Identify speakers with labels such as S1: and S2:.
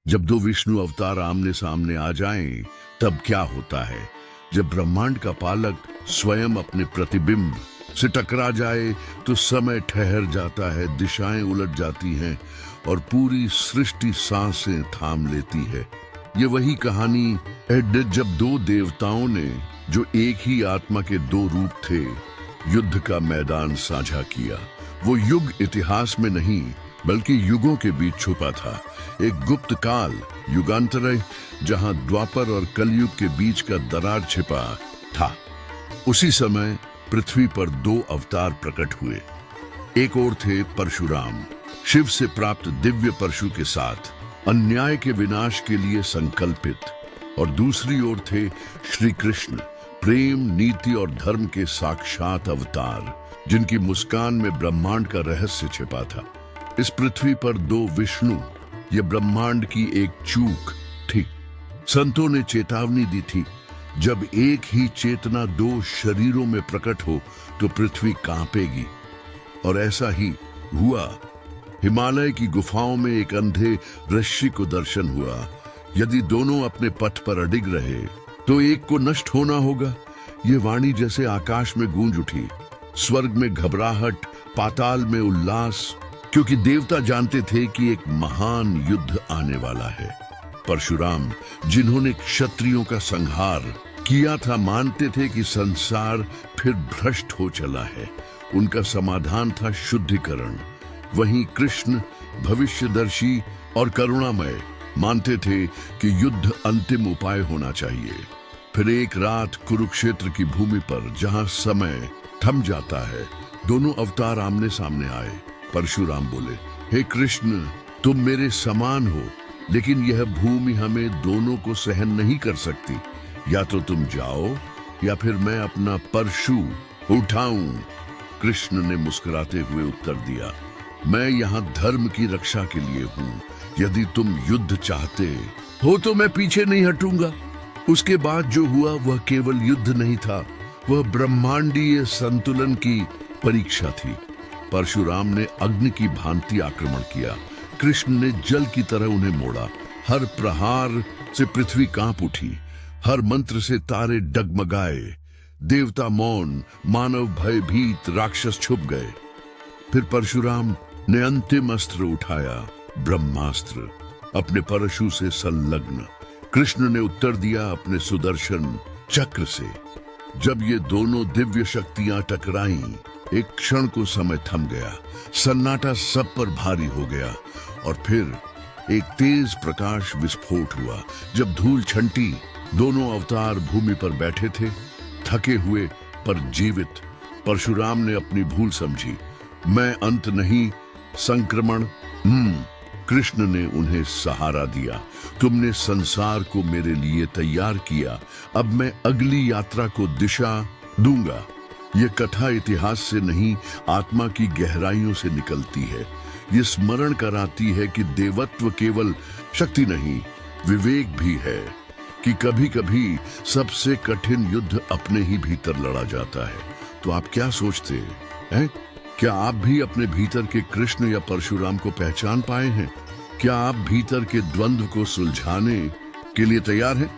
S1: जब दो विष्णु अवतार आमने सामने आ जाएं, तब क्या होता है? जब ब्रह्मांड का पालक स्वयं अपने प्रतिबिंब से टकरा जाए तो समय ठहर जाता है, दिशाएं उलट जाती हैं और पूरी सृष्टि सांसें थाम लेती है। ये वही कहानी है जब दो देवताओं ने, जो एक ही आत्मा के दो रूप थे, युद्ध का मैदान साझा किया। वो युग इतिहास में नहीं बल्कि युगों के बीच छुपा था, एक गुप्त काल, युगांतरय, जहां द्वापर और कलयुग के बीच का दरार छिपा था। उसी समय पृथ्वी पर दो अवतार प्रकट हुए। एक ओर थे परशुराम, शिव से प्राप्त दिव्य परशु के साथ अन्याय के विनाश के लिए संकल्पित, और दूसरी ओर थे श्री कृष्ण, प्रेम, नीति और धर्म के साक्षात अवतार, जिनकी मुस्कान में ब्रह्मांड का रहस्य छिपा था। इस पृथ्वी पर दो विष्णु, ये ब्रह्मांड की एक चूक थी। संतों ने चेतावनी दी थी, जब एक ही चेतना दो शरीरों में प्रकट हो तो पृथ्वी कांपेगी। और ऐसा ही हुआ। हिमालय की गुफाओं में एक अंधे ऋषि को दर्शन हुआ। यदि दोनों अपने पथ पर अडिग रहे तो एक को नष्ट होना होगा। ये वाणी जैसे आकाश में गूंज उठी। स्वर्ग में घबराहट, पाताल में उल्लास, क्योंकि देवता जानते थे कि एक महान युद्ध आने वाला है। परशुराम, जिन्होंने क्षत्रियों का संहार किया था, मानते थे कि संसार फिर भ्रष्ट हो चला है। उनका समाधान था शुद्धिकरण। वहीं कृष्ण, भविष्यदर्शी और करुणामय, मानते थे कि युद्ध अंतिम उपाय होना चाहिए। फिर एक रात कुरुक्षेत्र की भूमि पर, जहां समय थम जाता है, दोनों अवतार आमने सामने आए। परशुराम बोले, हे कृष्ण, तुम मेरे समान हो, लेकिन यह भूमि हमें दोनों को सहन नहीं कर सकती। या तो तुम जाओ या फिर मैं अपना परशु उठाऊं। कृष्ण ने मुस्कुराते हुए उत्तर दिया, मैं यहाँ धर्म की रक्षा के लिए हूँ। यदि तुम युद्ध चाहते हो तो मैं पीछे नहीं हटूंगा। उसके बाद जो हुआ वह केवल युद्ध नहीं था, वह ब्रह्मांडीय संतुलन की परीक्षा थी। परशुराम ने अग्नि की भांति आक्रमण किया। कृष्ण ने जल की तरह उन्हें मोड़ा। हर प्रहार से पृथ्वी कांप उठी, हर मंत्र से तारे डगमगाए। देवता मौन, मानव भयभीत, राक्षस छुप गए। फिर परशुराम ने अंतिम अस्त्र उठाया, ब्रह्मास्त्र, अपने परशु से संलग्न। कृष्ण ने उत्तर दिया अपने सुदर्शन चक्र से। जब ये दोनों दिव्य शक्तियां टकराईं, एक क्षण को समय थम गया। सन्नाटा सब पर भारी हो गया और फिर एक तेज प्रकाश विस्फोट हुआ। जब धूल छंटी, दोनों अवतार भूमि पर बैठे थे, थके हुए पर जीवित। परशुराम ने अपनी भूल समझी। मैं अंत नहीं, संक्रमण। कृष्ण ने उन्हें सहारा दिया। तुमने संसार को मेरे लिए तैयार किया, अब मैं अगली यात्रा को दिशा दूंगा। ये कथा इतिहास से नहीं, आत्मा की गहराइयों से निकलती है। ये स्मरण कराती है कि देवत्व केवल शक्ति नहीं, विवेक भी है, कि कभी कभी सबसे कठिन युद्ध अपने ही भीतर लड़ा जाता है। तो आप क्या सोचते हैं? क्या आप भी अपने भीतर के कृष्ण या परशुराम को पहचान पाए हैं? क्या आप भीतर के द्वंद्व को सुलझाने के लिए तैयार हैं?